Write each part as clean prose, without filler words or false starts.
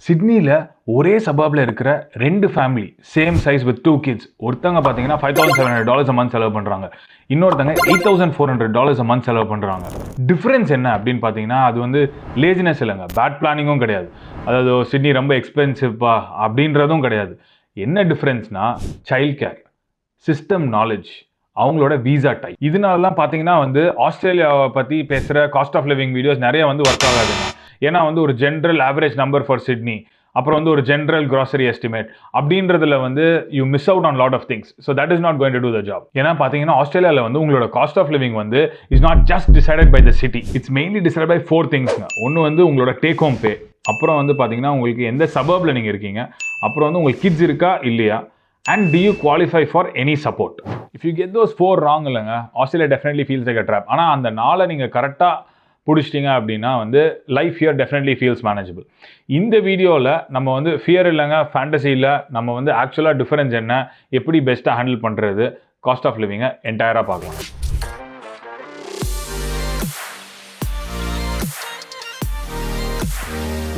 சிட்னியில் ஒரே சபர்பில் இருக்கிற ரெண்டு family same size with 2 kids. ஒருத்தவங்க பார்த்தீங்கன்னா $5,700 a month செலவு பண்ணுறாங்க, இன்னொருத்தங்க $8,400 a month செலவு பண்ணுறாங்க. டிஃப்ரென்ஸ் என்ன அப்படின்னு பார்த்தீங்கன்னா அது வந்து லேசினஸ் இல்லைங்க, பேட் பிளானிங்கும் கிடையாது. அதாவது சிட்னி ரொம்ப எக்ஸ்பென்சிவ்ப்பா அப்படின்றதும் கிடையாது. என்ன டிஃப்ரென்ஸ்னா சைல்ட் கேர், சிஸ்டம் நாலேஜ், அவங்களோட வீசா டைப். இதனாலலாம் பார்த்தீங்கன்னா வந்து ஆஸ்திரேலியாவை பற்றி பேசுகிற காஸ்ட் ஆஃப் லிவிங் வீடியோஸ் நிறைய வந்து ஒர்க் ஆகாதுங்க. ஏன்னா வந்து ஒரு general average number for Sydney, அப்புறம் வந்து ஒரு ஜென்ரல் கிராசரி எஸ்டிமேட் அப்படின்றதுல வந்து you miss out on lot of things. So that is not going to do the job. ஏன்னா பார்த்தீங்கன்னா ஆஸ்திரேலியாவில் வந்து உங்களோட காஸ்ட் ஆஃப் லிவிங் வந்து is not just decided by the city, it's mainly decided by 4 திங்ஸ்ங்க. ஒன்று வந்து உங்களோட டேக் ஹோம் பே, அப்புறம் வந்து பார்த்தீங்கன்னா உங்களுக்கு எந்த சபர்பில் நீங்கள் இருக்கீங்க, அப்புறம் வந்து உங்களுக்கு கிட்ஸ் இருக்கா இல்லையா, and do you qualify for any support. If you get those 4 wrong இல்லைங்க, Australia definitely feels like a trap. ஆனால் அந்த நாளை நீங்கள் கரெக்டாக பிடிச்சிட்டிங்க அப்படின்னா வந்து life here definitely feels manageable. இந்த வீடியோவில் நம்ம வந்து ஃபியர் இல்லைங்க, ஃபேண்டசியில் நம்ம வந்து ஆக்சுவலாக டிஃபரன்ஸ் என்ன, எப்படி பெஸ்ட்டாக ஹேண்டில் பண்ணுறது, காஸ்ட் ஆஃப் லிவிங்கை என்டையராக பார்க்கலாம்.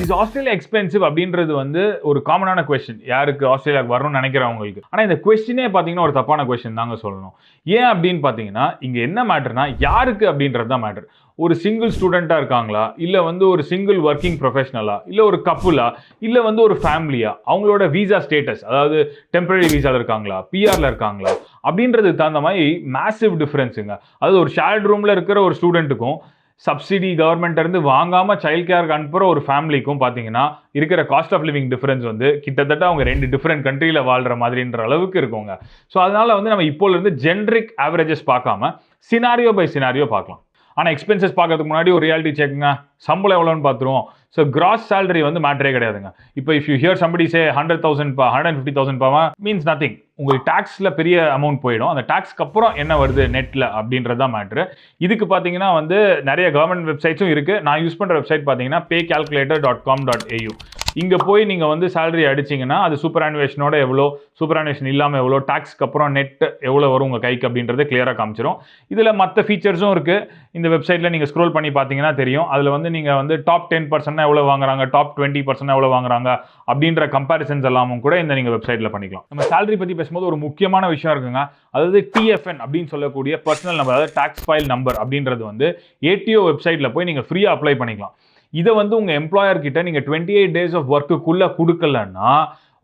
இஸ் ஆஸ்திரேலியா எக்ஸ்பென்சிவ் அப்படின்றது வந்து ஒரு காமனான கொஸ்டின் யாருக்கு ஆஸ்திரேலியாவுக்கு வரணும்னு நினைக்கிறவங்களுக்கு. ஆனால் இந்த கொஸ்டினே பார்த்தீங்கன்னா ஒரு தப்பான கொஸ்டின் தாங்க சொல்லணும். ஏன் அப்படின்னு பார்த்தீங்கன்னா இங்கே என்ன மேட்டர்னா யாருக்கு அப்படின்றது தான் மேட்டர். ஒரு சிங்கிள் ஸ்டூடெண்ட்டாக இருக்காங்களா, இல்லை வந்து ஒரு சிங்கிள் ஒர்க்கிங் ப்ரொஃபஷனலா, இல்லை ஒரு கப்புலா, இல்லை வந்து ஒரு ஃபேமிலியா, அவங்களோட வீசா ஸ்டேட்டஸ், அதாவது டெம்பரரி வீசாவில் இருக்காங்களா, பிஆரில் இருக்காங்களா அப்படின்றதுக்கு தகுந்த மாதிரி மேசிவ் டிஃப்ரென்ஸுங்க. அதாவது ஒரு ஷேர்ட் ரூமில் இருக்கிற ஒரு ஸ்டூடெண்ட்டுக்கும் சப்சிடி கவர்மெண்ட் இருந்து வாங்காம சைல்ட் கேருக்கு அனுப்புகிற ஒரு ஃபேமிலிக்கும் பார்த்தீங்கன்னா இருக்கிற காஸ்ட் ஆஃப் லிவிங் டிஃபரன்ஸ் வந்து கிட்டத்தட்ட அவங்க 2 டிஃப்ரெண்ட் கண்ட்ரியில் வாழ்கிற மாதிரின்ற அளவுக்கு இருக்குங்க. ஸோ அதனால வந்து நம்ம இப்போலேருந்து ஜென்ரிக் ஆவரேஜஸ் பார்க்காம சினாரியோ பை சினாரியோ பார்க்கலாம். ஆனால் எக்ஸ்பென்சஸ் பார்க்கறதுக்கு முன்னாடி ஒரு ரியாலிட்டி செக்குங்க, சம்பளம் எவ்வளோன்னு பார்த்துருவோம். ஸோ கிராஸ் சேலரி வந்து மேட்டரே கிடையாதுங்க. இப்போ if you here somebody say 100,000 150,000 means nothing. உங்களுக்கு டேக்ஸில் பெரிய அமௌண்ட் போயிடும். அந்த டேக்ஸ்க்கு அப்புறம் என்ன வருது நெட்டில் அப்படின்றது தான் மேட்ரு. இதுக்கு பார்த்தீங்கன்னா வந்து நிறைய கவர்மெண்ட் வெப்சைட்ஸும் இருக்குது. நான் யூஸ் பண்ணுற வெப்சைட் பார்த்தீங்கன்னா paycalculator.com.au. இங்கே போய் நீங்கள் வந்து சேலரி அடிச்சிங்கன்னா அது சூப்பர் ஆனுவேஷனோட எவ்வளோ, சூப்பர் ஆனுவேஷன் இல்லாமல் எவ்வளோ, டேக்ஸ்க்கு அப்புறம் நெட் எவ்வளோ வரும் உங்கள் கைக்கு அப்படின்றது கிளியராக காமிச்சிடும். இதில் மற்ற ஃபீச்சர்ஸும் இருக்குது. இந்த வெப்சைட்டில் நீங்கள் ஸ்க்ரோல் பண்ணி பார்த்தீங்கன்னா தெரியும். அதில் வந்து நீங்கள் வந்து டாப் 10% எவ்வளோ வாங்குறாங்க, டாப் 20% எவ்வளோ வாங்குறாங்க அப்படின்ற கம்பேரிசன்ஸ் எல்லாமும் கூட இந்த நீங்கள் வெப்சைட்டில் பண்ணிக்கலாம். நம்ம சேலரி பற்றி பேசும்போது ஒரு முக்கியமான விஷயம் இருக்குங்க. அதாவது TFN அப்படின்னு சொல்லக்கூடிய பர்சனல் நம்பர், அதாவது டாக்ஸ் ஃபைல் நம்பர் அப்படின்றது வந்து ATO வெப்சைட்டில் போய் நீங்கள் ஃப்ரீயாக அப்ளை பண்ணிக்கலாம். இதை வந்து உங்கள் எம்ப்ளாயர் கிட்ட நீங்கள் 28 days ஆஃப் ஒர்க்குக்குள்ளே கொடுக்கலன்னா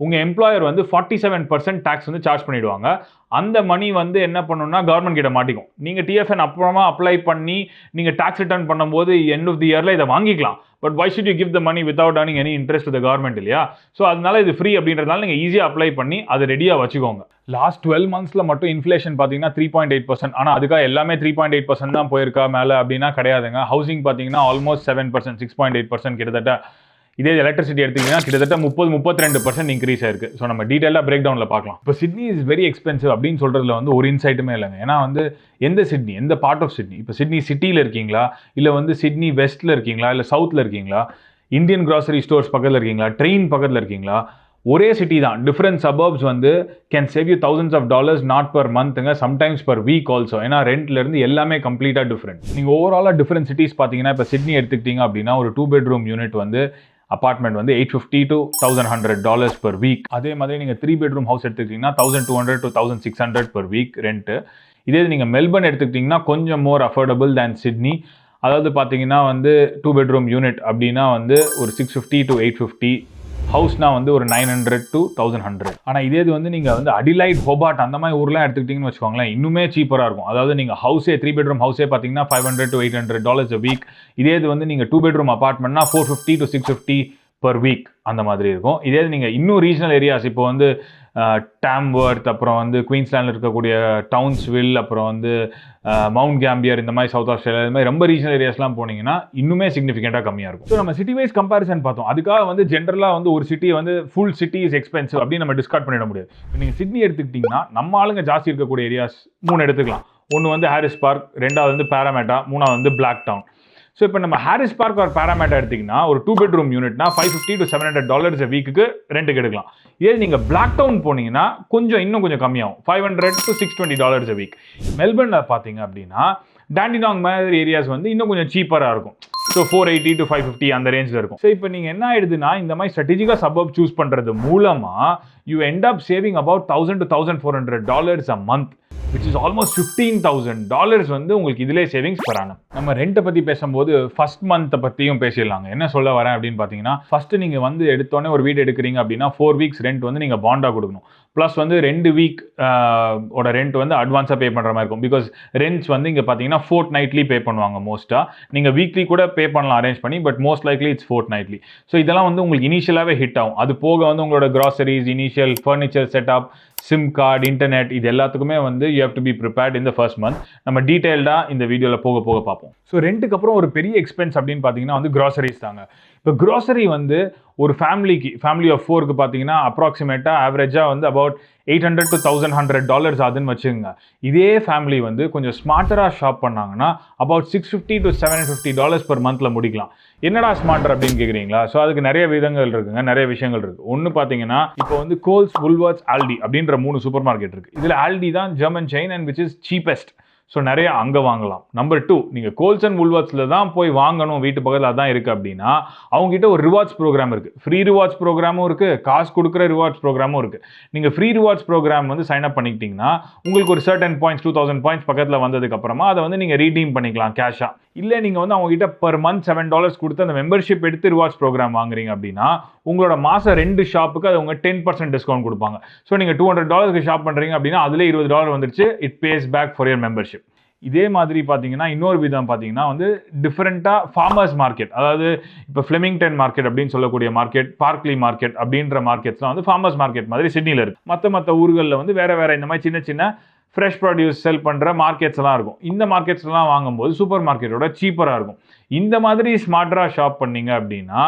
உங்கள் எம்ப்ளாயர் வந்து 47% டேக்ஸ் வந்து சார்ஜ் பண்ணிவிடுவாங்க. அந்த மணி வந்து என்ன பண்ணணும்னா கவர்மெண்ட் கிட்ட மாட்டிக்கும். நீங்கள் TFN அப்புறமா அப்ளை பண்ணி நீங்கள் டேக்ஸ் ரிட்டர்ன் பண்ணும்போது எண்ட் ஆஃப் தி இயரில் இதை வாங்கிக்கலாம். But why should you give the money without earning any interest to the government இல்லையா? ஸோ அதனால இது ஃப்ரீ அப்படின்றதுனால நீங்கள் ஈஸியாக அப்ளை பண்ணி அதை ரெடியாக வச்சுக்கோங்க. லாஸ்ட் 12 monthsல மட்டும் இன்ஃப்ளேஷன் பார்த்தீங்கன்னா 3.8%. ஆனால் அதுக்காக எல்லாமே 3.8% தான் போயிருக்கா மேலே அப்படின்னா கிடையாதுங்க. ஹவுசிங் பார்த்தீங்கன்னா ஆல்மோஸ்ட் 7%, 6.8% கிட்டத்தட்ட. இதே எலக்ட்ரிசிட்டி எடுத்தீங்கன்னா கிட்டத்தட்ட 32% இன்க்ரீஸ் ஆயிருக்கு. ஸோ நம்ம டீட்டெயிலாக பிரேக் டவுனில் பார்க்கலாம். இப்போ சிட்னி இஸ் வெரி எக்ஸ்பென்சிவ் அப்படின்னு சொல்கிறதுல வந்து ஒரு இன்சைட்டுமே இல்லைங்க. ஏன்னா வந்து எந்த சிட்னி, எந்த பார்ட் ஆஃப் சிட்னி, இப்போ சிட்னி சிட்டியில் இருக்கீங்களா, இல்லை வந்து சிட்னி வெஸ்ட்டில் இருக்கீங்களா, இல்லை சவுத்தில் இருக்கீங்களா, இந்தியன் கிராசரி ஸ்டோர்ஸ் பக்கத்தில் இருக்கீங்களா, ட்ரெயின் பக்கத்தில் இருக்கீங்களா, ஒரே சிட்டி தான். டிஃப்ரெண்ட் சபர்ப்ஸ் வந்து can save you thousands of dollars not per மந்த்துங்க, சம்டைம்ஸ் பர் வீக் ஆல்சோ. ஏன்னா ரெண்ட்லேருந்து எல்லாமே கம்ப்ளீட்டாக டிஃப்ரெண்ட். நீங்கள் ஓவராலாக டிஃப்ரெண்ட் சிட்டிஸ் பார்த்தீங்கன்னா இப்போ சிட்னி எடுத்துக்கிட்டீங்க அப்படின்னா ஒரு 2 bedroom யூனிட் வந்து அப்பார்ட்மெண்ட் வந்து $850 to $1,100 per வீக். அதே மாதிரி நீங்கள் 3 bedroom ஹவுஸ் எடுத்துக்கிட்டிங்கன்னா $1,200 to $1,600 per வீக் ரெண்ட்டு. இதே நீங்கள் மெல்பர்ன் எடுத்துக்கிட்டிங்கன்னா கொஞ்சம் மோர் அஃபோர்டபுள் தேன் சிட்னி. அதாவது பார்த்தீங்கன்னா வந்து 2 bedroom யூனிட் அப்படின்னா வந்து ஒரு $650 to $850, ஹவுஸ்னால் வந்து ஒரு $900 to $1,100. ஆனால் இதே இது வந்து நீங்கள் வந்து அடிலைட், ஹோபார்ட் அந்த மாதிரி ஊர்லாம் எடுத்துக்கிட்டிங்கன்னு வச்சுக்கோங்களேன், இன்னுமே சீப்பராக இருக்கும். அதாவது நீங்கள் ஹவுஸே 3 bedroom ஹவுஸே பார்த்தீங்கன்னா $500 to $800 a வீக். இதே இது வந்து நீங்கள் 2 bedroom அப்பார்ட்மெண்ட்னா $450 to $650 per வீக் அந்த மாதிரி இருக்கும். இதே நீங்கள் இன்னும் ரீஜனல் ஏரியாஸ் இப்போ வந்து டாம்வர்த், அப்புறம் வந்து குயின்ஸ்லாண்டில் இருக்கக்கூடிய டவுன்ஸ்வில், அப்புறம் வந்து மவுண்ட் கேம்பியர், இந்த மாதிரி சவுத் ஆஸ்திரேலியா, இந்த மாதிரி ரொம்ப ரீஜனல் ஏரியாஸ்லாம் போனீங்கன்னா இன்னுமே சிக்னிஃபிகண்ட்டாக கம்மியாக இருக்கும். ஸோ நம்ம சிட்டி வைஸ் கம்பேரிசன் பார்த்தோம். அதுக்காக வந்து ஜென்ரலாக வந்து ஒரு சிட்டி வந்து ஃபுல் சிட்டி இஸ் எக்ஸ்பென்சிவ் அப்படின்னு நம்ம டிஸ்கார்ட் பண்ணிட முடியாது. நீங்கள் சிட்னி எடுத்துக்கிட்டிங்கன்னா நம்ம ஆளுங்க ஜாஸ்தி இருக்கக்கூடிய ஏரியாஸ் 3 எடுத்துக்கலாம். ஒன்று வந்து ஹாரிஸ் பார்க், ரெண்டாவது வந்து பாராமேட்டா, மூணாவது வந்து பிளாக் டவுன். ஸோ இப்போ நம்ம ஹாரிஸ் பார்க் ஒரு பாராமேட்டா எடுத்திங்கன்னா ஒரு 2 bedroom யூனிட்னா $550 to $700 a வீக்குக்கு ரெண்ட்டுக்கு எடுக்கலாம். இதே நீங்கள் பிளாக் டவுன் போனீங்கன்னா இன்னும் கொஞ்சம் கம்மியாகும், $500 to $620 a வீக். மெல்பர்னில் பார்த்தீங்க அப்படின்னா டாண்டினாங் மாதிரி ஏரியாஸ் வந்து இன்னும் கொஞ்சம் சீப்பராக இருக்கும். ஸோ 480 to 550 அந்த ரேஞ்சில் இருக்கும். ஸோ இப்போ நீங்கள் என்ன ஆயிடுதுன்னா இந்த மாதிரி ஸ்ட்ராட்டஜிக்காக சபப் சூஸ் பண்ணுறது மூலமாக you end up saving about $1,000 to $1,400 a month, which is almost $15,000 வந்து உங்களுக்கு இதிலே சேவிங்ஸ் per annum. நம்ம ரெண்ட்டை பற்றி பேசும்போது ஃபர்ஸ்ட் மந்த்தை பற்றியும் பேசிடலாங்க. என்ன சொல்ல வரேன் அப்படின்னு பார்த்தீங்கன்னா, ஃபர்ஸ்ட் நீங்கள் வந்து எடுத்தோடனே ஒரு வீடு எடுக்கிறீங்க அப்படின்னா 4 weeks ரெண்ட் வந்து நீங்கள் பாண்டாக கொடுக்கணும். ப்ளஸ் வந்து 2 week ஓட ரெண்ட் வந்து அட்வான்ஸாக பே பண்ணுற மாதிரி இருக்கும். பிகாஸ் ரெண்ட்ஸ் வந்து இங்கே பார்த்தீங்கன்னா ஃபோர்ட் நைட்லி பே பண்ணுவாங்க மோஸ்ட்டாக. நீங்கள் வீக்லி கூட பே பண்ணலாம் அரேஞ்ச் பண்ணி, but most likely it's fortnightly. So இதெல்லாம் வந்து உங்களுக்கு இனிஷியலாகவே ஹிட் ஆகும். அது போக வந்து உங்களோட groceries, initial furniture setup, sim card, internet, இது எல்லாத்துக்குமே வந்து you have to be prepared இந்த ஃபர்ஸ்ட் மந்த். நம்ம டீட்டெயில்டாக இந்த வீடியோவில் போக போக பார்ப்போம். ஸோ ரெண்ட்டுக்கு அப்புறம் ஒரு பெரிய எக்ஸ்பென்ஸ் அப்படின்னு பார்த்தீங்கன்னா வந்து கிராசரிஸ் தாங்க. இப்போ கிராசரி வந்து ஒரு ஃபேமிலி ஆஃப் 4க்கு பார்த்தீங்கன்னா அப்ராக்சிமேட்டாக ஆவரேஜாக வந்து அபவுட் $800 to $1,100 ஆகுதுன்னு வச்சுக்கோங்க. இதே ஃபேமிலி வந்து கொஞ்சம் ஸ்மார்ட்டராக ஷாப் பண்ணாங்கன்னா அபவுட் $650 to $750 per மந்த்தில் முடிக்கலாம். என்னடா ஸ்மார்ட்டர் அப்படின்னு கேட்குறீங்களா? ஸோ அதுக்கு நிறைய விதங்கள் இருக்குங்க, நிறைய விஷயங்கள் இருக்குது. ஒன்று பார்த்தீங்கன்னா இப்போ வந்து கோல்ஸ், வுல்வர்ட்ஸ், ஆல்டி அப்படின்ற 3 சூப்பர் மார்க்கெட் இருக்குது. இதில் ஆல்டி தான் German chain and which is cheapest. So நிறைய அங்கே வாங்கலாம். நம்பர் 2, நீங்கள் கோல்ஸ் அண்ட் வுல்வர்ட்ஸில் தான் போய் வாங்கணும், வீட்டு பக்கத்தில் அதான் இருக்குது அப்படின்னா அவங்ககிட்ட ஒரு ரிவார்ட்ஸ் ப்ரோக்ராம் இருக்குது. ஃப்ரீ ரிவார்ட்ஸ் ப்ரோக்ராமும் இருக்குது, காசு கொடுக்குற ரிவார்ட்ஸ் ப்ரோக்ராமும் இருக்குது. நீங்கள் ஃப்ரீ ரிவார்ட்ஸ் ப்ரோக்ராம் வந்து சைன் அப் பண்ணிக்கிட்டிங்கன்னா உங்களுக்கு ஒரு சர்டன் பாயிண்ட்ஸ் 2000 பாயிண்ட்ஸ் பக்கத்தில் வந்ததுக்கப்புறமா அதை வந்து நீங்கள் ரீடீம் பண்ணிக்கலாம் கேஷாக. இல்லை நீங்கள் வந்து அவங்ககிட்ட பர் மந்த் $7 கொடுத்து அந்த மெம்பர்ஷிப் எடுத்து ரிவார்ட்ஸ் ப்ரோக்ராம் வாங்குறீங்க அப்படின்னா உங்களோட மாதம் 2 ஷாப்புக்கு அது உங்க 10% டிஸ்கவுண்ட் கொடுப்பாங்க. ஸோ நீங்கள் $200 ஷாப் பண்ணுறீங்க அப்படின்னா அதில் $20 வந்துருச்சு. It pays back for your membership. இதே மாதிரி பார்த்தீங்கன்னா இன்னொரு விதம் பார்த்தீங்கன்னா வந்து டிஃப்ரெண்ட்டாக ஃபார்மர்ஸ் மார்க்கெட், அதாவது இப்போ ஃப்ளெமிங்டன் மார்க்கெட் அப்படின்னு சொல்லக்கூடிய மார்க்கெட், பார்க்லி மார்க்கெட் அப்படின்ற மார்க்கெட்ஸ்லாம் வந்து ஃபார்மர்ஸ் மார்க்கெட் மாதிரி சிட்னியில் இருக்குது. மற்ற ஊர்களில் வந்து வேறு இந்த மாதிரி சின்ன ஃப்ரெஷ் ப்ரொடியூஸ் செல் பண்ணுற மார்க்கெட்ஸ் எல்லாம் இருக்கும். இந்த மார்க்கெட்ஸ்லாம் வாங்கும்போது சூப்பர் மார்க்கெட்டோட சீப்பராக இருக்கும். இந்த மாதிரி ஸ்மார்ட்டராக ஷாப் பண்ணீங்க அப்படின்னா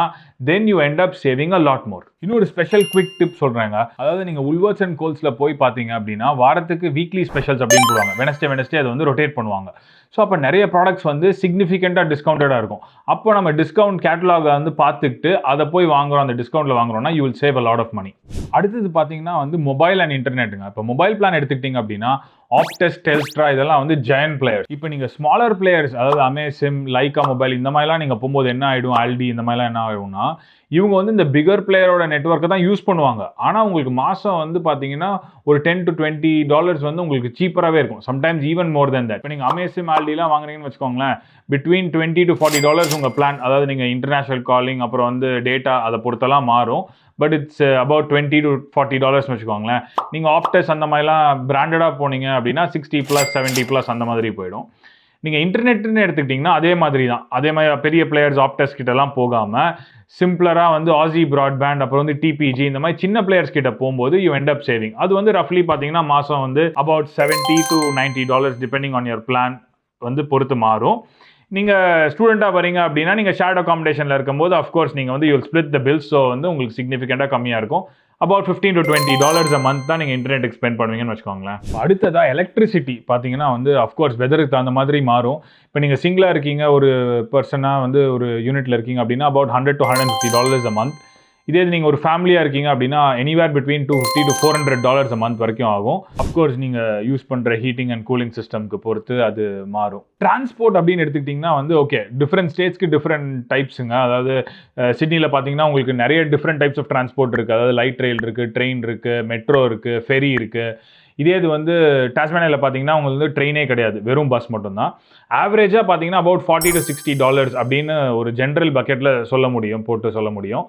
then you end up saving a lot more. இன்னொரு ஸ்பெஷல் குவிக் டிப் சொல்கிறாங்க. அதாவது நீங்கள் வுல்வர்ட்ஸ் அண்ட் கோல்ஸில் போய் பார்த்தீங்க அப்படின்னா வாரத்துக்கு வீக்லி ஸ்பெஷல்ஸ் அப்படின்னு போடுவாங்க. வெனஸ்டே அதை வந்து ரொட்டேட் பண்ணுவாங்க. ஸோ அப்போ நிறைய ப்ராடக்ட்ஸ் வந்து சிக்னிஃபிகண்ட்டாக டிஸ்கவுண்டடாக இருக்கும். அப்போ நம்ம டிஸ்கவுண்ட் கேட்டலாகை வந்து பார்த்துக்கிட்டு அதை போய் வாங்குறோம், அந்த டிஸ்கவுண்ட்டில் வாங்குறோம்னா you will save a lot of money. அடுத்தது பார்த்தீங்கன்னா வந்து மொபைல் அண்ட் இன்டர்நெட்டுங்க. இப்போ மொபைல் பிளான் எடுத்துக்கிட்டிங்க அப்படின்னா ஆப்டஸ், டெல்ஸ்ட்ரா இதெல்லாம் வந்து ஜெயண்ட் பிளேயர்ஸ். இப்போ நீங்கள் ஸ்மாலர் பிளேயர்ஸ், அதாவது அமேசிம், லைக்கா மொபைல் இந்த மாதிரிலாம் நீங்கள் போகும்போது என்ன ஆகிடும், ஆல்டி இந்த மாதிரிலாம் என்ன ஆகிடும்னா இவங்க வந்து இந்த பிகர் பிளேயரோட நெட்வொர்க்கை தான் யூஸ் பண்ணுவாங்க. ஆனால் உங்களுக்கு மாதம் வந்து பார்த்தீங்கன்னா ஒரு $10 to $20 வந்து உங்களுக்கு சீப்பராகவே இருக்கும். Sometimes even more then that. இப்போ நீங்கள் அமேசிம், ஆல்டிலாம் வாங்குறீங்கன்னு வச்சுக்கோங்களேன், பிட்வீன் $20 to $40 உங்கள் பிளான், அதாவது நீங்கள் இன்டர்நேஷனல் காலிங் அப்புறம் வந்து டேட்டா அதை பொறுத்தெல்லாம் மாறும். பட் இட்ஸ் அபவுட் $20 to $40 வச்சுக்கோங்களேன். நீங்கள் ஆப்டஸ் அந்த மாதிரிலாம் பிராண்டடாக போனீங்க அப்படின்னா $60+, $70+ அந்த மாதிரி போயிடும். நீங்கள் இன்டர்நெட்னு எடுத்துக்கிட்டிங்கன்னா அதே மாதிரி தான். அதே மாதிரி பெரிய பிளேயர்ஸ் ஆப்டஸ் கிட்டலாம் போகாமல் சிம்பிளராக வந்து ஆசி ப்ராட்பேண்ட் அப்புறம் வந்து டிபிஜி இந்த மாதிரி சின்ன பிளேயர்ஸ் கிட்ட போகும்போது யூ எண்ட் அப் சேவிங். அது வந்து ரஃப்லி பார்த்தீங்கன்னா மாதம் வந்து about $70 to $90 depending on your plan வந்து பொறுத்து மாறும். நீங்கள் ஸ்டூடெண்ட்டாக வரீங்க அப்படின்னா நீங்கள் ஷேர்ட் அகாமடேஷனில் இருக்கும்போது அஃப்கோர்ஸ் நீங்கள் வந்து you'll split the bills. So வந்து உங்களுக்கு சிக்னிஃபிகண்ட்டாக கம்மியாக இருக்கும். அபவுட் $15 to $20 a month தான் நீங்கள் இன்டர்நெட் ஸ்பெண்ட் பண்ணுவீங்கன்னு வச்சுக்கோங்களேன். அடுத்ததாக எலக்ட்ரிசிட்டி பார்த்தீங்கன்னா வந்து அஃப்கோர்ஸ் வெதருக்கு தகுந்த மாதிரி மாறும். இப்போ நீங்கள் சிங்கிளாக இருக்கீங்க, ஒரு பர்சனாக வந்து ஒரு யூனிட்டில் இருக்கீங்க அப்படின்னா அபவுட் $100 to $150 a month. இதே நீங்கள் ஒரு ஃபேமிலியாக இருக்கீங்க அப்படின்னா anywhere between $250 to $400 a month வரைக்கும் ஆகும். அஃப்கோர்ஸ் நீங்கள் யூஸ் பண்ணுற ஹீட்டிங் அண்ட் கூலிங் சிஸ்டம்க்கு பொறுத்து அது மாறும். டிரான்ஸ்போர்ட் அப்படின்னு எடுத்துக்கிட்டிங்கன்னா வந்து ஓகே, டிஃப்ரெண்ட் ஸ்டேட்ஸ்க்கு டிஃப்ரெண்ட் டைப்ஸுங்க. அதாவது சிட்னியில் பார்த்தீங்கன்னா உங்களுக்கு நிறைய டிஃப்ரெண்ட் டைப்ஸ் ஆஃப் டிரான்ஸ்போர்ட் இருக்குது. அதாவது லைட் ரயில் இருக்குது, ட்ரெயின் இருக்குது, மெட்ரோ இருக்குது, ஃபெரி இருக்குது. இதே இது வந்து டாஸ்மேனியாவில் பார்த்தீங்கன்னா உங்களுக்கு வந்து ட்ரெயினே கிடையாது, வெறும் பஸ் மட்டும்தான். ஆவரேஜாக பார்த்தீங்கன்னா அபவுட் $40 to $60 அப்படின்னு ஒரு ஜென்ரல் பக்கெட்டில் போட்டு சொல்ல முடியும்.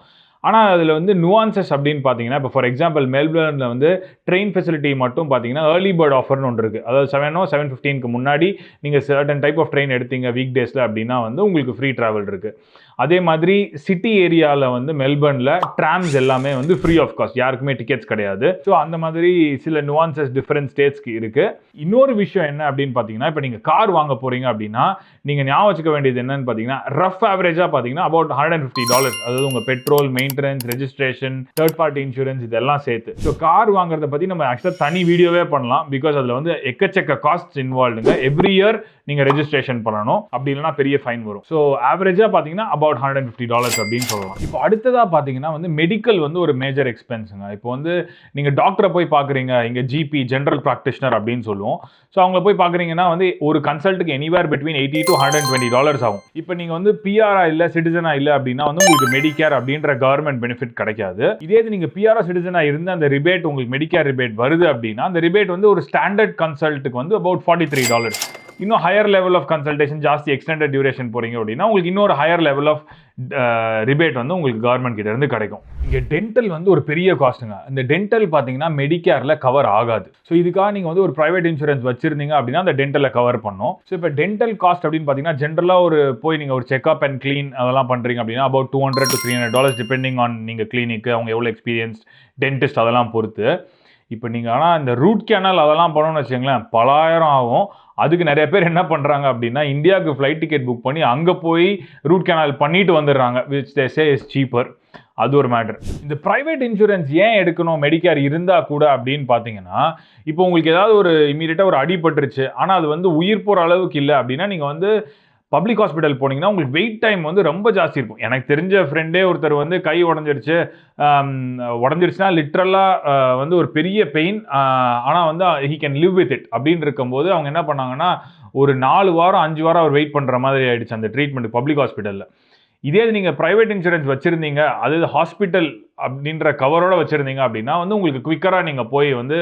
ஆனால் அதில் வந்து நுவான்சஸ் அப்படின்னு பார்த்தீங்கன்னா இப்போ ஃபார் எக்ஸாம்பிள் மெல்பர்னில் வந்து ட்ரெயின் ஃபெசிலிட்டி மட்டும் பார்த்தீங்கன்னா ஏர்லி பேர்ட் ஆஃபர்னு ஒன்று இருக்குது. அதாவது 7:15 முன்னாடி நீங்கள் சர்டன் டைப் ஆஃப் ட்ரெயின் எடுத்தீங்க வீக் டேஸில் அப்படின்னா வந்து உங்களுக்கு ஃப்ரீ ட்ராவல் இருக்குது. அதே மாதிரி சிட்டி ஏரியாவில் வந்து மெல்பர்னில் ட்ராம்ஸ் எல்லாமே வந்து ஃப்ரீ ஆஃப் காஸ்ட், யாருக்குமே டிக்கெட்ஸ் கிடையாது. ஸோ அந்த மாதிரி சில நுவான்சஸ் டிஃப்ரெண்ட் ஸ்டேட்ஸ்க்கு இருக்குது. இன்னொரு விஷயம் என்ன அப்படின்னு பார்த்தீங்கன்னா இப்போ நீங்கள் கார் வாங்க போகிறீங்க அப்படின்னா நீங்கள் ஞாபகம் வச்சுக்க வேண்டியது என்னன்னு பார்த்தீங்கன்னா ரஃப் ஆவரேஜாக பார்த்தீங்கன்னா அபவுட் $150. அதாவது உங்கள் petrol, maintenance, registration, third party insurance இதெல்லாம் சேர்த்து. ஸோ கார் வாங்குறத பற்றி நம்ம ஆக்சுவலாக தனி வீடியோவே பண்ணலாம். பிகாஸ் அதில் வந்து எக்கச்சக்க காஸ்ட் இன்வால்வ்டுங்க. எவ்ரி இயர் நீங்கள் ரெஜிஸ்ட்ரேஷன் பண்ணணும், அப்படி இல்லைனா பெரிய ஃபைன் வரும். ஸோ ஆவரேஜாக பார்த்தீங்கன்னா about about $150 அப்படின்னு சொல்லலாம். இப்போ அடுத்ததாக பார்த்தீங்கன்னா வந்து மெடிக்கல் வந்து ஒரு மேஜர் எக்ஸ்பென்ஸுங்க. இப்போ வந்து நீங்கள் டாக்டரை போய் பார்க்குறீங்க, இங்கே ஜிபி ஜென்ரல் ப்ராக்டிஷனர் அப்படின்னு சொல்லுவோம். ஸோ அவங்கள போய் பார்க்குறீங்கன்னா வந்து ஒரு கன்சல்ட்டுக்கு எனிவேர் பிட்வீன் $80 to $120 ஆகும். இப்போ நீங்கள் வந்து பிஆரா இல்லை சிட்டிசனா இல்லை அப்படின்னா வந்து உங்களுக்கு மெடிக்கேர் அப்படின்ற கவர்மெண்ட் பெனிஃபிட் கிடைக்காது. இதே நீங்கள் பிஆரா சிட்டிசனா இருந்து அந்த ரிபேட் உங்களுக்கு மெடிக்கேர் ரிபேட் வருது அப்படின்னா அந்த ரிபேட் வந்து ஒரு ஸ்டாண்டர்ட் கன்சல்ட்டுக்கு வந்து about $43. இன்னும் ஹையர் லெவல் ஆஃப் கன்சல்டேஷன் ஜாஸ்தி எக்ஸ்டெண்டட் டியூரேஷன் போறீங்க அப்படின்னா உங்களுக்கு இன்னொரு ஹையர் லெவல் ஆஃப் ரிபேட் வந்து உங்களுக்கு கவர்மெண்ட் கிட்ட இருந்து கிடைக்கும். இங்கே டென்டல் வந்து ஒரு பெரிய காஸ்ட்டுங்க. இந்த டென்டல் பார்த்தீங்கன்னா மெடிக்கேரில் கவர் ஆகாது. ஸோ இதுக்காக நீங்கள் வந்து ஒரு ப்ரைவேட் இன்சூரன்ஸ் வச்சிருந்தீங்க அப்படின்னா அந்த டென்டலில் கவர் பண்ணும். ஸோ இப்போ டென்டல் காஸ்ட் அப்படின்னு பார்த்தீங்கன்னா ஜென்ரலாக ஒரு போய் நீங்கள் ஒரு செக்அப் அண்ட் க்ளீன் அதெல்லாம் பண்ணுறீங்க அப்படின்னா about $200 to $300 டிபெண்டிங் ஆன் நீங்கள் கிளினிக்கு அவங்க எவ்வளோ எக்ஸ்பீரியன்ஸ் டென்டிஸ்ட் அதெல்லாம் பொறுத்து. இப்போ நீங்கள் ஆனால் இந்த ரூட் கேனல் அதெல்லாம் பண்ணணும்னு வச்சுங்களேன் பலாயிரம் ஆகும். அதுக்கு நிறைய பேர் என்ன பண்ணுறாங்க அப்படின்னா இந்தியாவுக்கு ஃப்ளைட் டிக்கெட் புக் பண்ணி அங்கே போய் ரூட் கேனல் பண்ணிட்டு வந்துடுறாங்க, which they say is cheaper. அது ஒரு மேட்டர். இந்த ப்ரைவேட் இன்சூரன்ஸ் ஏன் எடுக்கணும் மெடிக்கேர் இருந்தால் கூட அப்படின்னு பார்த்தீங்கன்னா இப்போ உங்களுக்கு ஏதாவது ஒரு இமீடியட்டாக ஒரு அடிபட்டுருச்சு ஆனால் அது வந்து உயிர் போகிற அளவுக்கு இல்லை அப்படின்னா நீங்கள் வந்து பப்ளிக் ஹாஸ்பிட்டல் போனீங்கன்னா உங்களுக்கு வெயிட் டைம் வந்து ரொம்ப ஜாஸ்தி இருக்கும். எனக்கு தெரிஞ்ச ஃப்ரெண்டே ஒருத்தர் வந்து கை உடஞ்சிருச்சுன்னா லிட்ரலாக வந்து ஒரு பெரிய பெயின், ஆனால் வந்து he can live with it அப்படின்னு இருக்கும்போது அவங்க என்ன பண்ணாங்கன்னா ஒரு 4 வாரம் 5 வாரம் அவர் வெயிட் பண்ணுற மாதிரி ஆயிடுச்சு அந்த ட்ரீட்மெண்ட் பப்ளிக் ஹாஸ்பிட்டலில். இதே நீங்கள் ப்ரைவேட் இன்சூரன்ஸ் வச்சுருந்தீங்க அது ஹாஸ்பிட்டல் அப்படின்ற கவரோட வச்சுருந்தீங்க அப்படின்னா வந்து உங்களுக்கு குவிக்கராக நீங்கள் போய் வந்து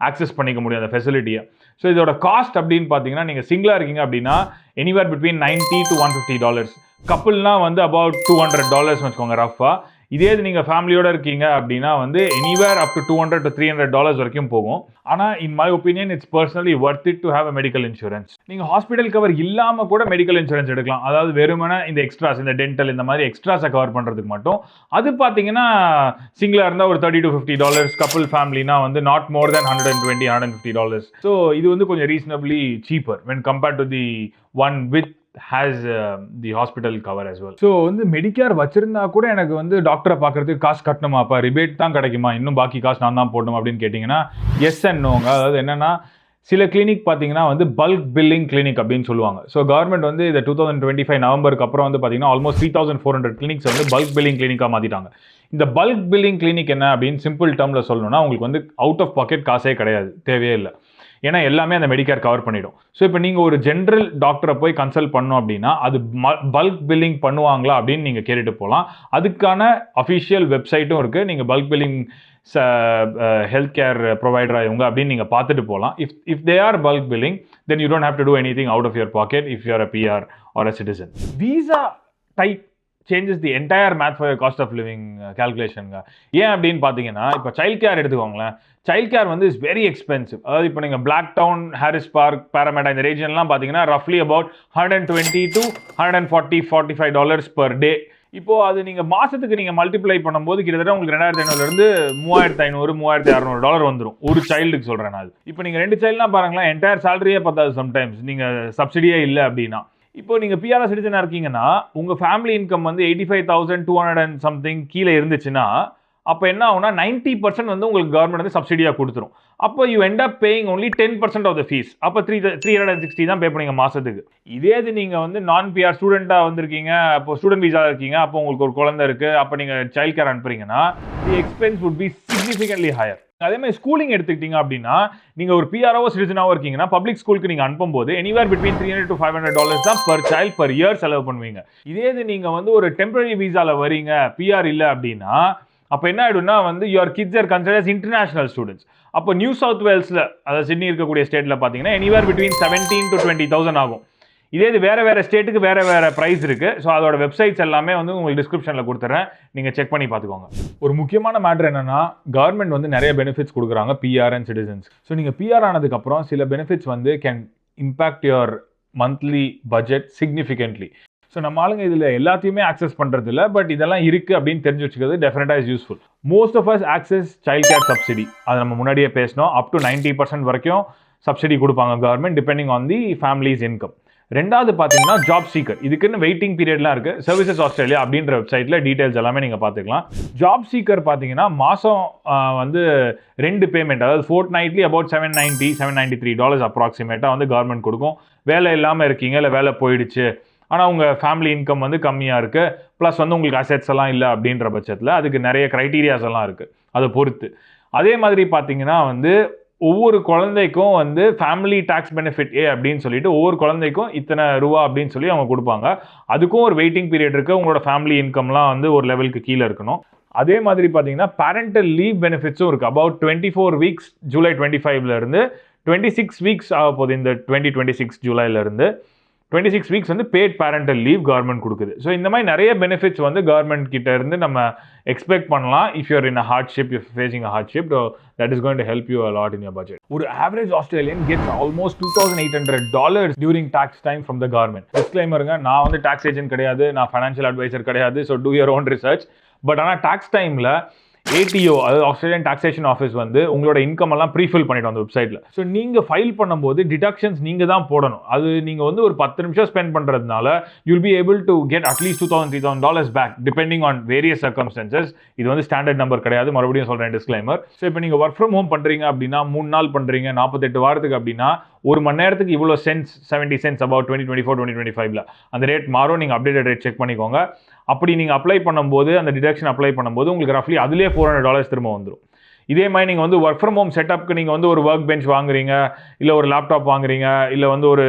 ஆக்சஸ் பண்ணிக்க முடியும் அந்த ஃபெசிலிட்டியை. ஸோ இதோட காஸ்ட் அப்படின்னு பார்த்தீங்கன்னா நீங்கள் சிங்கிளாக இருக்கீங்க அப்படின்னா எனிவேர் பிட்வீன் $90 to $150. கப்புள்னா வந்து about $200 வச்சுக்கோங்க ரஃபாக. இதே இது நீங்கள் ஃபேமிலியோட இருக்கீங்க அப்படின்னா வந்து எனிவேர் அப் டு $200 to $300 வரைக்கும் போகும். ஆனால் in my opinion it's personally worth it to have a medical insurance. நீங்கள் ஹாஸ்பிட்டல் கவர் இல்லாமல் கூட மெடிக்கல் இன்சூரன்ஸ் எடுக்கலாம். அதாவது வெறுமனே இந்த எக்ஸ்ட்ராஸ் இந்த டென்டல் இந்த மாதிரி எக்ஸ்ட்ராஸை கவர் பண்ணுறதுக்கு மட்டும். அது பார்த்தீங்கன்னா சிங்கிளாக இருந்தால் ஒரு $30 to $50, கப்புள் ஃபேமிலினா வந்து நாட் மோர் தேன் $120 $150. ஸோ இது வந்து கொஞ்சம் reasonably cheaper when compared to the one with has the hospital cover as well. So வந்து மெடிக்கேர் வச்சிருந்தா கூட எனக்கு வந்து டாக்டரை பார்க்கறதுக்கு காசு கட்டணுமாப்பா, ரிபேட் தான் கிடைக்குமா, இன்னும் பாக்கி காசு நான் தான் போடணும் அப்படின்னு கேட்டிங்கன்னா எஸ் அண்ட் நோங்க. அதாவது என்னன்னா சில கிளினிக் பார்த்தீங்கன்னா வந்து பல்க் பில்லிங் கிளினிக் அப்படின்னு சொல்லுவாங்க. ஸோ கவர்மெண்ட் வந்து இந்த 2025 நவம்பருக்கு அப்புறம் வந்து பார்த்தீங்கன்னா ஆல்மோஸ்ட் 3400 கிளினிக்ஸ் வந்து பல்க் பில்லிங் கிளினிக்காக மாற்றிட்டாங்க. இந்த பல்க் பில்லிங் கிளினிக் என்ன அப்படின்னு சிம்பிள் டேர்மில் சொல்லணும்னா உங்களுக்கு வந்து அவுட் ஆஃப் பாக்கெட் காசே கிடையாது, தேவையே இல்லை. ஏன்னா எல்லாமே அந்த மெடிக்கேர் கவர் பண்ணிடும். ஸோ இப்போ நீங்கள் ஒரு ஜென்ரல் டாக்டரை போய் கன்சல்ட் பண்ணோம் அப்படின்னா அது பல்க் பில்லிங் பண்ணுவாங்களா அப்படின்னு நீங்கள் கேட்டுட்டு போகலாம். அதுக்கான அஃபிஷியல் வெப்சைட்டும் இருக்குது. நீங்கள் பல்க் பில்லிங் ஹெல்த் கேர் ப்ரொவைடரா இவங்க அப்படின்னு நீங்கள் பார்த்துட்டு போகலாம். If they are bulk billing then you don't have to do anything out of your pocket if you are a PR or a citizen. Visa type changes the entire math for your cost of living calculation. ஏன் அப்படின்னு பார்த்தீங்கன்னா இப்போ child care எடுத்துக்கோங்களேன். Child care வந்து is very expensive. அதாவது இப்போ நீங்கள் black down, Harris park, பாராமேட்டா இந்த ரீஜன்லாம் பார்த்தீங்கன்னா ரஃப்லி about $120 to $145 per day. இப்போ அது நீங்கள் மாதத்துக்கு நீங்கள் மல்டிப்ளை பண்ணும்போது கிட்டத்தட்ட உங்களுக்கு $2500 $3500 $3600 வந்துடும் ஒரு சைல்டுக்கு சொல்கிறேன் நான். இப்போ நீங்கள் 2 சைல்டுலாம் பாருங்களேன் என்டையர் சேலரியே பத்தாது சம்டைம்ஸ் நீங்கள் சப்சிடியே இல்லை அப்படின்னா. இப்போ நீங்கள் பிஆர் சிட்டிசனாக இருக்கீங்கன்னா உங்கள் ஃபேமிலி இன்கம் வந்து 85,200 and சம்திங் கீழே இருந்துச்சுன்னா அப்போ என்ன ஆகும்னா 90% வந்து உங்களுக்கு கவர்மெண்ட் வந்து சப்சிடியாக கொடுத்துரும். அப்போ you end up paying only 10% of the fees. அப்போ 360 தான் பே பண்ணுவீங்க மாதத்துக்கு. இதே இது நீங்கள் வந்து நான் பிஆர் ஸ்டூடெண்ட்டாக வந்திருக்கீங்க, அப்போ ஸ்டூடெண்ட் வீசா இருக்கீங்க, அப்போ உங்களுக்கு ஒரு குழந்தை இருக்குது, அப்போ நீங்கள் சைல்ட் கேர் அனுப்புறீங்கன்னா the expense would be significantly higher. அதே மாதிரி ஸ்கூலிங் எடுத்துக்கிட்டீங்க அப்படின்னா நீங்கள் ஒரு பிஆர்ஓ சிட்டிசனாவோ இருக்கீங்கன்னா பப்ளிக் ஸ்கூலுக்கு நீங்கள் அனுப்பும்போது எனிவேர் பிட்வீன் $300 to $500 தான் பர் சைல்ட் பர் இயர் செலவு பண்ணுவீங்க. இதே இது நீங்கள் வந்து ஒரு டெம்பரரி வீசாவில் வரீங்க, பிஆர் இல்லை அப்படின்னா அப்போ என்ன ஆகிடும்னா வந்து your kids are considers international students. அப்போ நியூ சவுத் வேல்ஸில் அதாவது சிட்னி இருக்கக்கூடிய ஸ்டேட்டில் பார்த்தீங்கன்னா எனிவேர் பிட்வீன் 17,000 to 20,000 ஆகும். இதே இது வேறு ஸ்டேட்டுக்கு வேறு ப்ரைஸ் இருக்குது. ஸோ அதோட வெப்சைட்ஸ் எல்லாமே வந்து உங்களுக்கு டிஸ்கிரிப்ஷனில் கொடுத்துறேன், நீங்கள் செக் பண்ணி பார்த்துக்கோங்க. ஒரு முக்கியமான மேட்டர் என்னென்னா கவர்மெண்ட் வந்து நிறைய பெனிஃபிட்ஸ் கொடுக்குறாங்க பிஆர் அண்ட் சிட்டிசன்ஸ். ஸோ நீங்கள் பிஆர் ஆனதுக்கப்புறம் சில பெனிஃபிட்ஸ் வந்து can impact your monthly budget significantly. So நம்ம ஆளுங்க இதில் எல்லாத்தையுமே ஆக்சஸ் பண்ணுறது இல்லை, பட் இதெல்லாம் இருக்குது அப்படின்னு தெரிஞ்சு வச்சுக்கிறது டெஃபினட்டாக is useful. Most of us access child care subsidy. அதை நம்ம முன்னாடியே பேசினோம். அப் டு 90% வரைக்கும் சப்சிடி கொடுப்பாங்க government depending on the families income. ரெண்டாவது பார்த்தீங்கன்னா ஜாப் சீக்கர். இதுக்குன்னு வெயிட்டிங் பீரியட்லாம் இருக்குது. சர்வீசஸ் ஆஸ்திரேலியா அப்படின்ற வெப்சைட்டில் டீட்டெயில்ஸ் எல்லாமே நீங்கள் பார்த்துக்கலாம். ஜாப் சீக்கர் பார்த்தீங்கன்னா மாதம் வந்து 2 பேமெண்ட், அதாவது ஃபோர்ட்நைட்லி அபவுட் $793 அப்ராக்சிமேட்டாக வந்து கவர்மெண்ட் கொடுக்கும். வேலை இல்லாமல் இருக்கீங்க இல்லை வேலை போயிடுச்சு ஆனால் உங்கள் ஃபேமிலி இன்கம் வந்து கம்மியாக இருக்குது, ப்ளஸ் வந்து உங்களுக்கு அசெட்ஸ் எல்லாம் இல்லை அப்படின்ற பட்சத்தில் அதுக்கு நிறைய க்ரைட்டீரியாஸ் எல்லாம் இருக்குது, அதை பொறுத்து. அதே மாதிரி பார்த்தீங்கன்னா வந்து ஒவ்வொரு குழந்தைக்கும் வந்து ஃபேமிலி டாக்ஸ் பெனிஃபிட் அப்படின்னு சொல்லிட்டு ஒவ்வொரு குழந்தைக்கும் இத்தனை ரூபா அப்படின்னு சொல்லி அவங்க கொடுப்பாங்க. அதுக்கும் ஒரு வெயிட்டிங் பீரியட் இருக்குது. உங்களோட ஃபேமிலி இன்கம்லாம் வந்து ஒரு லெவலுக்கு கீழே இருக்கணும். அதே மாதிரி பார்த்தீங்கன்னா பேரண்டல் லீவ் பெனிஃபிட்ஸும் இருக்குது. அபவுட் 24 வீக்ஸ் ஜூலை 25லேருந்து 26 வீக்ஸ் ஆக போகுது இந்த 2026 ஜூலைலேருந்து 26 வீக்ஸ் வந்து பேட் பேரண்டல் லீவ் கவர்மெண்ட் கொடுக்குது. ஸோ இந்த மாதிரி நிறைய பெனிஃபிட்ஸ் வந்து கவர்மெண்ட் கிட்ட இருந்து நம்ம எக்ஸ்பெக்ட் பண்ணலாம். If your in a hardship, if facing a hardship, that is going to help you a lot in your budget. ஒரு average Australian gets almost $2,800 during tax time from the government. Disclaimerங்க, நான் வந்து tax agent கிடையாது, நான் financial advisor கிடையாது, so do your own research. But ஆனால் tax timeல ATO, அதாவது Australian taxation office வந்து உங்களோட இன்கம் எல்லாம் ப்ரீஃபில் பண்ணிடும் அந்த வெப்சைட்டில். ஸோ நீங்கள் ஃபைல் பண்ணும்போது டிடக்ஷன்ஸ் நீங்கள் தான் போடணும். அது நீங்கள் வந்து ஒரு 10 நிமிஷம் ஸ்பெண்ட் பண்ணுறதுனால you'll be able to get at least $2,000-3,000 back depending on various circumstances. இது வந்து ஸ்டாண்டர்ட் நம்பர் கிடையாது, மறுபடியும் சொல்கிறேன் டிஸ்க்ளைமர். ஸோ இப்போ நீங்கள் ஒர்க் ஃப்ரம் ஹோம் பண்ணுறீங்க அப்படின்னா 3 நாள் பண்ணுறீங்க 48 வாரத்துக்கு அப்படின்னா ஒரு மணி நேரத்துக்கு இவ்வளோ சென்ஸ், 70 cents about 2024-2025ல அந்த ரேட் மாறும். நீங்கள் அப்டேட்டட் ரேட் செக் பண்ணிக்கோங்க. அப்படி நீங்கள் அப்ளை பண்ணும்போது அந்த டிடக்ஷன் அப்ளை பண்ணும்போது உங்களுக்கு ரஃப்லி அதுலேயே $400 திரும்ப வந்துடும். இதே மாதிரி நீங்கள் வந்து ஒர்க் ஃப்ரம் ஹோம் செட்டப்க்கு நீங்கள் வந்து ஒரு ஒர்க் பெஞ்ச் வாங்குறீங்க, இல்லை ஒரு லேப்டாப் வாங்குறீங்க, இல்லை வந்து ஒரு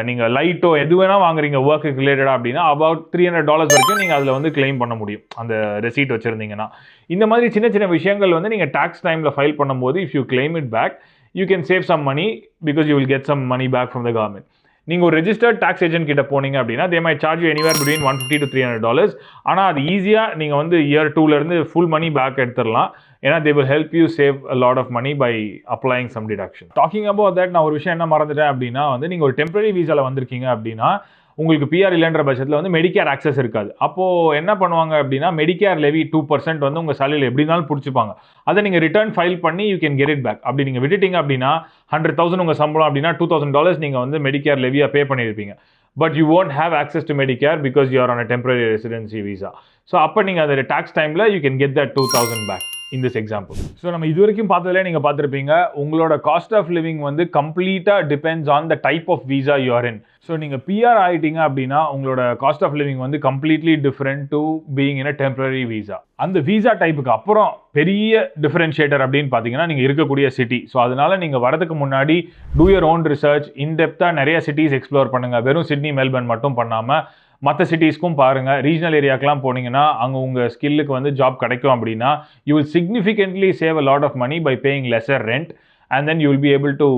நீங்கள் லைட்டோ எது வேணால் வாங்குறீங்க ஒர்க்குக்கு ரிலேட்டடாக அப்படின்னா அபவுட் $300 வரைக்கும் நீங்கள் அதில் வந்து கிளைம் பண்ண முடியும் அந்த ரெசீட் வச்சுருந்தீங்கன்னா. இந்த மாதிரி சின்ன சின்ன விஷயங்கள் வந்து நீங்கள் டாக்ஸ் டைமில் ஃபைல் பண்ணும்போது if you claim it back, you can save some money because you will get some money back from the government. நீங்கள் ஒரு ரெஜிஸ்டர்ட் டாக்ஸ் ஏஜென்ட் கிட்ட போனீங்க அப்படின்னா they might charge you anywhere between $150-300. ஆனால் அது ஈஸியாக நீங்கள் வந்து இயர் 2லேருந்து ஃபுல் மணி பேக் எடுத்துடலாம். ஏன்னா they will help you save a lot of money by applying some deduction. Talking about that, நான் ஒரு விஷயம் என்ன மறந்துட்டேன் அப்படின்னா வந்து நீங்கள் ஒரு டெம்பரரி வீசாவில் வந்திருக்கீங்க அப்படின்னா உங்களுக்கு பிஆர் இல்லைன்ற பட்சத்தில் வந்து மெடிக்கேர் ஆக்சஸ் இருக்காது. அப்போது என்ன பண்ணுவாங்க அப்படின்னா மெடிக்கேர் லெவி 2% வந்து உங்கள் சேலரியில் எப்படி இருந்தாலும் பிடிச்சிப்பாங்க. அதை நீங்கள் ரிட்டர்ன் ஃபைல் பண்ணி you can get it back. அப்படி நீங்கள் விட்டுட்டீங்க அப்படின்னா 100,000 உங்கள் சம்பளம் அப்படின்னா $2,000 நீங்கள் வந்து மெடிக்கேர் லெவியாக பே பண்ணியிருப்பீங்க. But you won't have access to Medicare because you are on a temporary residency visa. So அப்போ நீங்கள் அந்த டாக்ஸ் டைமில் you can get that 2,000 back in this example. So நம்ம இது வரைக்கும் பார்த்ததுல நீங்கள் பார்த்துருப்பீங்க உங்களோட காஸ்ட் ஆஃப் லிவிங் வந்து கம்ப்ளீட்டாக depends on the type of visa you are in. So நீங்கள் பிஆர் ஆகிட்டீங்க அப்படின்னா உங்களோட காஸ்ட் ஆஃப் லிவிங் வந்து completely different to being in a temporary visa. அந்த வீசா டைப்புக்கு அப்புறம் பெரிய டிஃபரன்ஷியேட்டர் அப்படின்னு பார்த்தீங்கன்னா நீங்கள் இருக்கக்கூடிய சிட்டி. ஸோ அதனால நீங்கள் வரதுக்கு முன்னாடி டூ யர் ஓன் ரிசர்ச், இன்டெப்த்தாக நிறைய சிட்டிஸ் எக்ஸ்ப்ளோர் பண்ணுங்கள். வெறும் சிட்னி மெல்பர்ன் மட்டும் பண்ணாமல் மற்ற சிட்டிஸ்க்கும் பாருங்கள். ரீஜனல் ஏரியாக்கெலாம் போனீங்கன்னா அங்கே உங்கள் ஸ்கில்லுக்கு வந்து ஜாப் கிடைக்கும் அப்படின்னா you will significantly save a lot of money by paying lesser rent and then you will be able to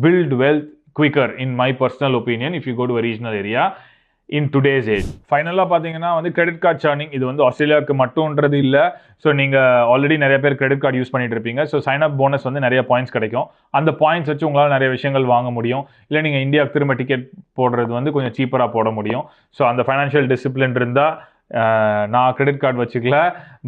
build wealth quicker in my personal opinion if you go to a regional area in today's age. ஃபைனலாக பார்த்தீங்கன்னா வந்து credit card churning இது வந்து ஆஸ்திரேலியாவுக்கு மட்டும்ன்றது இல்லை. So நீங்கள் already நிறைய பேர் கிரெடிட் கார்டு யூஸ் பண்ணிட்டு இருப்பீங்க. ஸோ சைன் அப் போனஸ் வந்து நிறைய பாயிண்ட்ஸ் கிடைக்கும். அந்த பாயிண்ட்ஸ் வச்சு உங்களால் நிறைய விஷயங்கள் வாங்க முடியும். இல்லை நீங்கள் இந்தியாவுக்கு திரும்ப டிக்கெட் போடுறது வந்து கொஞ்சம் சீப்பராக போட முடியும். ஸோ அந்த ஃபைனான்ஷியல் டிசிப்ளின் இருந்தால் நான் கிரெடிட் கார்டு வச்சுக்கல,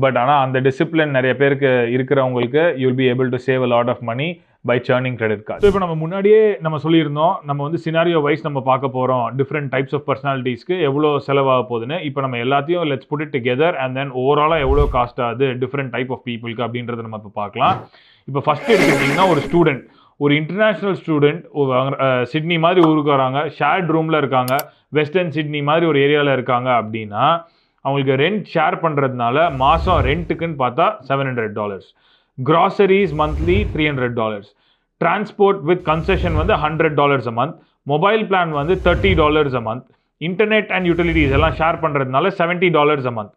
பட் ஆனால் அந்த டிசிப்ளின் நிறைய பேருக்கு இருக்கிறவங்களுக்கு you will be able to save a lot of money by churning credit card. So இப்போ நம்ம முன்னாடியே நம்ம சொல்லியிருந்தோம் நம்ம வந்து சினாரியோ வைஸ் நம்ம பார்க்க போகிறோம் டிஃப்ரெண்ட் டைப்ஸ் ஆஃப் பர்சனாலிட்டிஸ்க்கு எவ்வளோ செலவாக போகுதுன்னு. இப்போ நம்ம எல்லாத்தையும் let's put it together and then ஓவராலாக எவ்வளோ காஸ்ட் ஆகுது டிஃப்ரெண்ட் டைப் ஆஃப் பீப்புளுக்கு அப்படின்றத நம்ம இப்போ பார்க்கலாம். இப்போ ஃபர்ஸ்ட் எடுத்துக்கிட்டிங்கன்னா ஒரு ஸ்டூடெண்ட், ஒரு இன்டர்நேஷ்னல் ஸ்டூடெண்ட் சிட்னி மாதிரி ஊருக்கு வராங்க, ஷேர்ட் ரூமில் இருக்காங்க, வெஸ்டர்ன் சிட்னி மாதிரி ஒரு ஏரியாவில் இருக்காங்க அப்படின்னா அவங்களுக்கு ரெண்ட் ஷேர் பண்ணுறதுனால மாதம் ரெண்ட்டுக்குன்னு பார்த்தா $700, groceries monthly $300, transport with concession வந்து $100 a month, மொபைல் பிளான் வந்து $30 a month, internet and utilities எல்லாம் ஷேர் பண்ணுறதுனால $70 a month,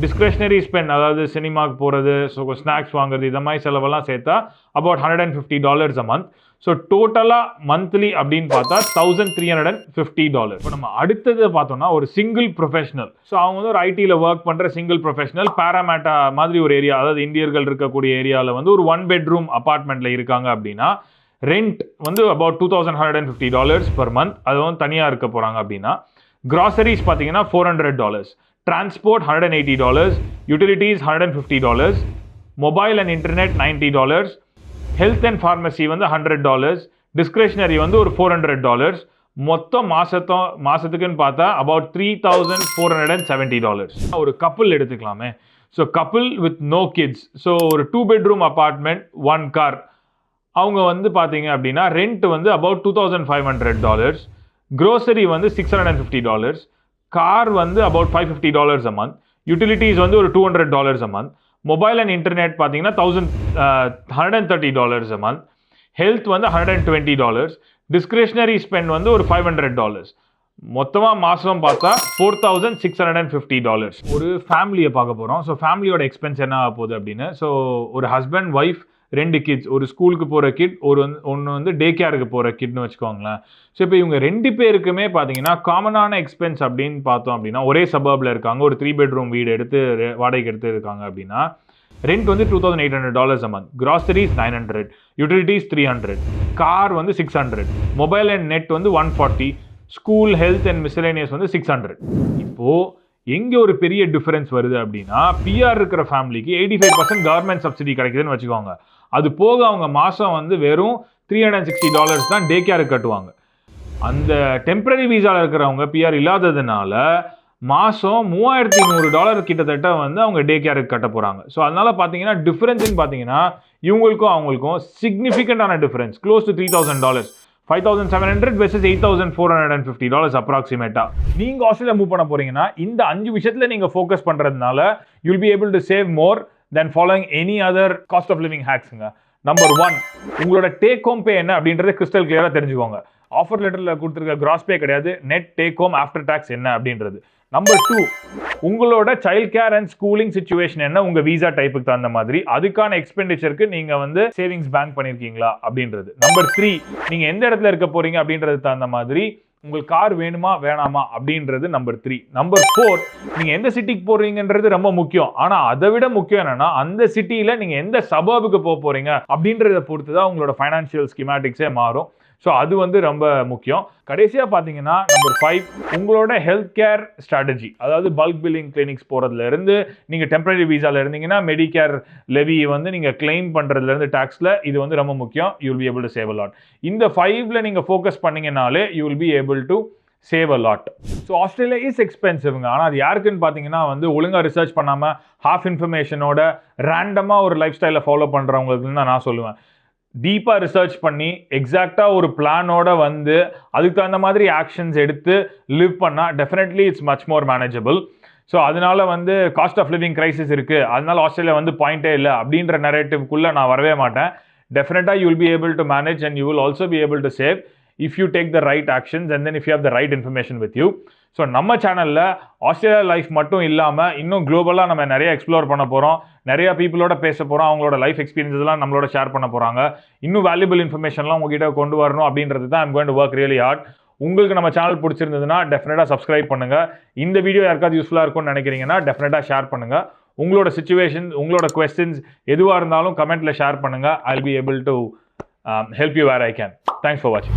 டிஸ்கிரிஷனரி ஸ்பெண்ட் அதாவது சினிமாவுக்கு போகிறது, ஸோ ஸ்நாக்ஸ் வாங்குறது, இந்த மாதிரி செலவெல்லாம் சேர்த்தா அபவுட் $150 a month. ஸோ டோட்டலாக மந்த்லி அப்படின்னு பார்த்தா $1,350. இப்போ நம்ம அடுத்தது பார்த்தோம்னா ஒரு சிங்கிள் ப்ரொஃபஷனல். ஸோ அவங்க வந்து ஒரு ஐடியில் ஒர்க் பண்ணுற சிங்கிள் ப்ரொஃபஷனல் பாராமேட்டா மாதிரி ஒரு ஏரியா, அதாவது இந்தியர்கள் இருக்கக்கூடிய ஏரியாவில் வந்து ஒரு 1 bedroom அப்பார்ட்மெண்ட்டில் இருக்காங்க அப்படின்னா ரெண்ட் வந்து அபவுட் $2,150 per month. அது வந்து தனியாக இருக்க போகிறாங்க அப்படின்னா கிராசரிஸ் பார்த்தீங்கன்னா $400, transport $180, utilities $150, mobile and internet $90, health and pharmacy வந்து $100, டிஸ்கிரிஷனரி வந்து ஒரு $400. மொத்தம் மாசத்துக்குன்னு பார்த்தா அபவுட் $3,470. ஒரு கப்புள் எடுத்துக்கலாமே. So couple with no kids, so ஒரு 2 bedroom அப்பார்ட்மெண்ட் 1 car, அவங்க வந்து பார்த்தீங்க அப்படின்னா ரெண்ட் வந்து அபவுட் $2,500, க்ரோசரி வந்து $650, கார் வந்து அபவுட் $550 a month, யூட்டிலிட்டிஸ் வந்து ஒரு $200 a month, mobile and internet பார்த்தீங்கன்னா $130 a month, ஹெல்த் வந்து $120, டிஸ்கிரிஷனரி ஸ்பெண்ட் வந்து ஒரு $500. மொத்தமாக மாதம் பார்த்தா $4,650. ஒரு ஃபேமிலியை பார்க்க போகிறோம். ஸோ ஃபேமிலியோட எக்ஸ்பென்ஸ் என்ன ஆக போகுது அப்படின்னு. ஸோ ஒரு ஹஸ்பண்ட் ஒய்ஃப் 2 கிட்ஸ், ஒரு ஸ்கூலுக்கு போகிற கிட், ஒன்று வந்து டே கேருக்கு போகிற கிட்னு வச்சுக்கோங்களேன். ஸோ இப்போ இவங்க 2 பேருக்குமே பார்த்தீங்கன்னா காமனான எக்ஸ்பென்ஸ் அப்படின்னு பார்த்தோம் அப்படின்னா, ஒரே சபர்பில் இருக்காங்க, ஒரு 3 பெட்ரூம் வீடு எடுத்து வாடகைக்கு எடுத்து இருக்காங்க அப்படின்னா, ரெண்ட் வந்து $2,800 a month, groceries $900, utilities $300, car வந்து $600, மொபைல் அண்ட் நெட் வந்து $140, ஸ்கூல், ஹெல்த் அண்ட் மிஸ்லேனியஸ் வந்து $600. இப்போது எங்கே ஒரு பெரிய டிஃபரன்ஸ் வருது அப்படின்னா, பிஆர் இருக்கிற ஃபேமிலிக்கு 85% கவர்மெண்ட் சப்சிடி கிடைக்குதுன்னு வச்சுக்கோங்க. அது போக அவங்க மாதம் வந்து வெறும் $360 தான் டே கேருக்கு கட்டுவாங்க. அந்த டெம்பரரி வீசாவில் இருக்கிறவங்க பிஆர் இல்லாததுனால மாதம் $3,100 கிட்டத்தட்ட வந்து அவங்க டே கேருக்கு கட்ட போகிறாங்க. ஸோ அதனால் பார்த்தீங்கன்னா டிஃப்ரென்ஸ்ன்னு பார்த்தீங்கன்னா இவங்களுக்கும் அவங்களுக்கும் சிக்னிஃபிகண்டான டிஃப்ரென்ஸ், க்ளோஸ் டு $3,000, $5,700 versus $8,450 அப்ராக்சிமேட்டா. நீங்கள் ஆஸ்திரேலியா மூவ் பண்ண போறீங்கன்னா இந்த 5 விஷயத்தில் நீங்கள் ஃபோக்கஸ் பண்ணுறதுனால you'll be able to save more than following any other cost of living hacks-ங்க. நம்பர் 1, உங்களோட டேக் ஹோம் பே என்ன அப்படின்றத கிறிஸ்டல் கிளியராக தெரிஞ்சுக்கோங்க. ஆஃபர் லெட்டரில் கொடுத்துருக்க கிராஸ் பே கிடையாது, net take home after tax என்ன அப்படின்றது. நம்பர் 2, உங்களோட child care and schooling situation என்ன, உங்கள் வீசா டைப்புக்கு தகுந்த மாதிரி அதுக்கான எக்ஸ்பெண்டிச்சருக்கு நீங்கள் வந்து சேவிங்ஸ் பேங்க் பண்ணியிருக்கீங்களா அப்படின்றது. நம்பர் 3, நீங்கள் எந்த இடத்துல இருக்க போறீங்க அப்படின்றது தகுந்த மாதிரி உங்களுக்கு கார் வேணுமா வேணாமா அப்படின்றது நம்பர் 3. நம்பர் 4, நீங்கள் எந்த சிட்டிக்கு போறீங்கன்றது ரொம்ப முக்கியம். ஆனால் அதை விட முக்கியம் என்னன்னா அந்த சிட்டியில் நீங்கள் எந்த சபர்புக்கு போக போறீங்க அப்படின்றத பொறுத்து தான் உங்களோட ஃபைனான்ஷியல் ஸ்கீமேட்டிக்ஸே மாறும். ஸோ அது வந்து ரொம்ப முக்கியம். கடைசியாக பார்த்தீங்கன்னா நம்பர் 5, உங்களோட ஹெல்த் கேர் ஸ்ட்ராட்டஜி, அதாவது பல்க் பில்லிங் கிளினிக்ஸ் போகிறதுலேருந்து, நீங்கள் டெம்பரரி வீசாவில் இருந்தீங்கன்னா மெடிகேர் லெவி வந்து நீங்கள் கிளைம் பண்ணுறதுலேருந்து டாக்ஸில், இது வந்து ரொம்ப முக்கியம். You will be able to save a lot. இந்த 5ல் நீங்கள் ஃபோக்கஸ் பண்ணீங்கனாலே you will be able to save a lot. So Australia is எக்ஸ்பென்சிவ்ங்க. ஆனால் அது யாருக்குன்னு பார்த்தீங்கன்னா வந்து ஒழுங்காக ரிசர்ச் பண்ணாமல் ஹாஃப் இன்ஃபர்மேஷனோட ரேண்டமாக ஒரு லைஃப் ஸ்டைலை ஃபாலோ பண்ணுறவங்களுக்கு தான் நான் சொல்லுவேன். டீப்பாக ரிசர்ச் பண்ணி எக்ஸாக்டாக ஒரு பிளானோட வந்து அதுக்கு தகுந்த மாதிரி ஆக்ஷன்ஸ் எடுத்து லிவ் பண்ணால் definitely it's much more manageable. So அதனால வந்து காஸ்ட் ஆஃப் லிவிங் கிரைசிஸ் இருக்குது, அதனால ஆஸ்திரேலியா வந்து பாயிண்டே இல்லை அப்படின்ற நரேட்டிவ்க்குள்ளே நான் வரவே மாட்டேன். டெஃபினட்டாக you will be able to manage and you will also be able to save if you take the right actions and then if you have the right information with you. So நம்ம சேனலில் Australia life மட்டும் இல்லாமல் இன்னும் குளோபலாக நம்ம நிறைய explore பண்ண போகிறோம், நிறைய பீப்புளோட பேச போகிறோம், அவங்களோட லைஃப் எக்ஸ்பீரியன்ஸ்லாம் நம்மளோட ஷேர் பண்ண போகிறாங்க. இன்னும் வேல்யூபிள் இன்ஃபர்மேஷன்லாம் உங்ககிட்ட கொண்டு வரணும் அப்படின்றது தான் I'm going to work really heart. உங்களுக்கு நம்ம சேனல் பிடிச்சிருந்ததுன்னா டெஃபினட்டாக சப்ஸ்கிரைப் பண்ணுங்கள். இந்த வீடியோ யாருக்காவது யூஸ்ஃபுல்லாக இருக்கும்னு நினைக்கிறீங்கன்னா டெஃபினட்டாக ஷேர் பண்ணுங்கள். உங்களோட சிச்சுவேஷன், உங்களோட கொஸ்டின்ஸ் எதுவாக இருந்தாலும் கமெண்ட்டில் ஷேர் பண்ணுங்கள். I will be able to help you where I can. Thanks for watching.